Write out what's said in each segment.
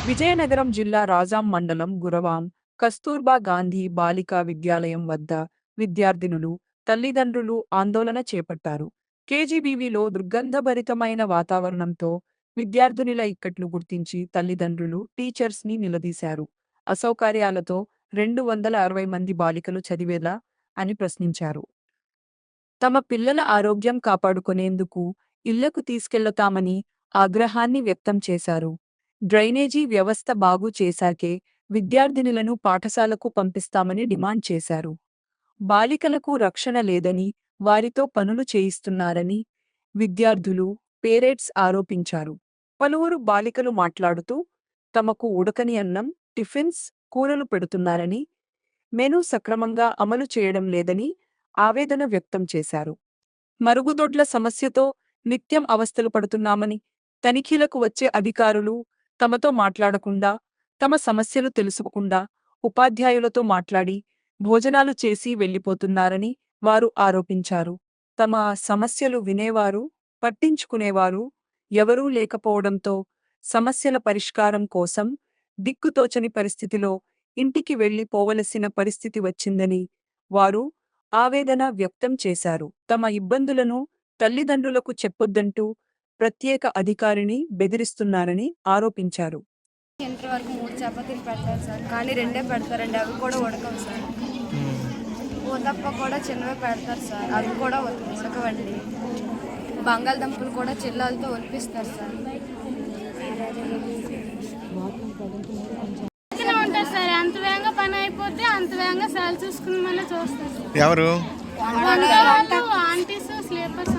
విజయనగరం జిల్లా రాజాం మండలం గురవాం కస్తూర్బా గాంధీ బాలికా విద్యాలయం వద్ద విద్యార్థినులు, తల్లిదండ్రులు ఆందోళన చేపట్టారు. కేజీబీవీలో దుర్గంధభరితమైన వాతావరణంతో విద్యార్థినుల ఇక్కట్లు గుర్తించి తల్లిదండ్రులు, టీచర్స్ని నిలదీశారు. అసౌకర్యాలతో 260 మంది బాలికలు చదివేలా అని ప్రశ్నించారు. తమ పిల్లల ఆరోగ్యం కాపాడుకునేందుకు ఇళ్లకు తీసుకెళ్లతామని ఆగ్రహాన్ని వ్యక్తం చేశారు. డ్రైనేజీ వ్యవస్థ బాగు చేశాకే విద్యార్థినులను పాఠశాలకు పంపిస్తామని డిమాండ్ చేశారు. బాలికలకు రక్షణ లేదని, వారితో పనులు చేయిస్తున్నారని విద్యార్థులు, పేరెంట్స్ ఆరోపించారు. పలువురు బాలికలు మాట్లాడుతూ తమకు ఉడకని అన్నం, టిఫిన్స్, కూరలు పెడుతున్నారని, మెనూ సక్రమంగా అమలు చేయడం లేదని ఆవేదన వ్యక్తం చేశారు. మరుగుదొడ్ల సమస్యతో నిత్యం అవస్థలు పడుతున్నామని, తనిఖీలకు వచ్చే అధికారులు తమతో మాట్లాడకుండా, తమ సమస్యలు తెలుసుకోకుండా ఉపాధ్యాయులతో మాట్లాడి భోజనాలు చేసి వెళ్లిపోతున్నారని వారు ఆరోపించారు. తమ సమస్యలు వినేవారు, పట్టించుకునేవారు ఎవరూ లేకపోవడంతో సమస్యల పరిష్కారం కోసం దిక్కుతోచని పరిస్థితిలో ఇంటికి వెళ్లిపోవలసిన పరిస్థితి వచ్చిందని వారు ఆవేదన వ్యక్తం చేశారు. తమ ఇబ్బందులను తల్లిదండ్రులకు చెప్పొద్దంటూ ప్రత్యేక అధికారిని బెదిరిస్తున్నారని ఆరోపించారు. ఇంటర్ వరకు 3 చపాతీలు పెడతారు సార్, కానీ 2 పెడతారండి. అవి కూడా ఉడకవు సార్. ఊతప్ప కూడా చిన్నవే పెడతారు సార్, అవి కూడా ఉడకవండి. బంగాళదుంపలు కూడా చిల్లాలతో ఒలిపిస్తారు సార్. ఉంటారు సార్, అంత వేగంగా పని అయిపోతే అంత వేగంగా సార్ చూసుకుని చూస్తారు. ఎవరు ఆంటీస్ స్లీపర్స్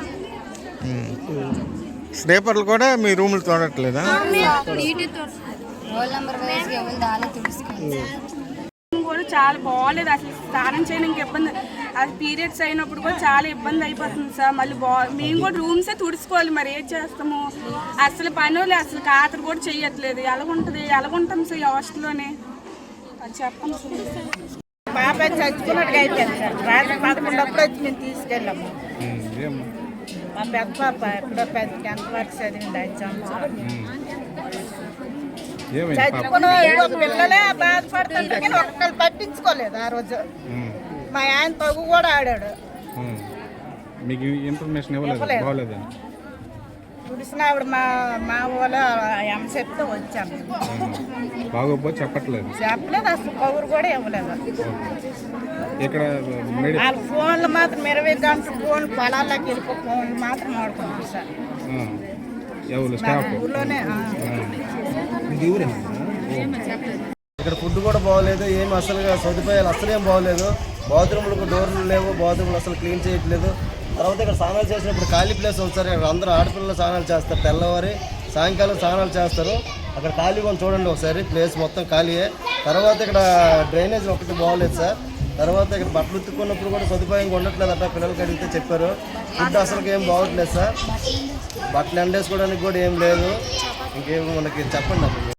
స్లీపర్లు కూడా మీ రూములు తోడట్లేదా? కూడా చాలా బాగోలేదు అసలు. స్నానం చేయడానికి ఇబ్బంది, అది పీరియడ్స్ అయినప్పుడు కూడా చాలా ఇబ్బంది అయిపోతుంది సార్. మళ్ళీ మేము కూడా రూమ్సే తుడుచుకోవాలి, మరి ఏం చేస్తాము? అసలు పనులు అసలు ఖాతరు కూడా చెయ్యట్లేదు. ఎలాగుంటాం సార్ ఈ హాస్టల్లోనే, అది చెప్పండి సార్. బాబాయ్ చచ్చిపోయినట్టుగా అయిపోయింది సార్. రాత్రి 11 వచ్చి మేము తీసుకెళ్ళాము. మా పెద్ద పాప ఎప్పుడో 10th వరకు చదివింది, 5 సంవత్సరాలు. చచ్చిపోయిన పిల్లలే బాధపడుతుంటే కానీ ఒక్కళ్ళు పట్టించుకోలేదు ఆ రోజు. మా ఆయన తగు కూడా ఆడాడు. మీకు ఇన్ఫర్మేషన్ ఇవ్వలేదు? తుడిసిన ఆవిడ మా వాళ్ళ ఎం చెప్తే వచ్చాము. బాగోపోతే చెప్పలేదు అసలు కౌరు కూడా ఇవ్వలేదు. ఇక్కడ వాళ్ళ ఫోన్లు మాత్రం 20 గంటలు ఫోన్ పొలాల్లోకి వెళ్ళిపో ఫోన్లు మాత్రం వాడుకున్నారు సార్. ఊళ్ళోనే ఇక్కడ ఫుడ్ కూడా బాగోలేదు, ఏమి అసలు సదుపాయాలు అసలేం బాగోలేదు. బాత్రూమ్లకు డోర్లు లేవు, బాత్రూమ్లు అసలు క్లీన్ చేయట్లేదు. తర్వాత ఇక్కడ స్నానాలు చేసినప్పుడు ఖాళీ ప్లేస్ ఉంది సార్. ఇక్కడ అందరూ ఆడపిల్లలు స్నానాలు చేస్తారు, తెల్లవారి సాయంకాలం స్నానాలు చేస్తారు. అక్కడ ఖాళీగా ఉంది చూడండి ఒకసారి, ప్లేస్ మొత్తం ఖాళీయే. తర్వాత ఇక్కడ డ్రైనేజ్ ఒకటి బాగోలేదు సార్. తర్వాత ఇక్కడ బట్టలు ఉత్తుకున్నప్పుడు కూడా సదుపాయంగా ఉండట్లేదు అట్లా పిల్లలకి అడిగితే చెప్పారు. ఫుడ్ అసలు ఏం బాగోట్లేదు సార్. బట్టలు ఎండేసుకోవడానికి కూడా ఏం లేదు. ఇంకేం మనకి చెప్పండి అసలు.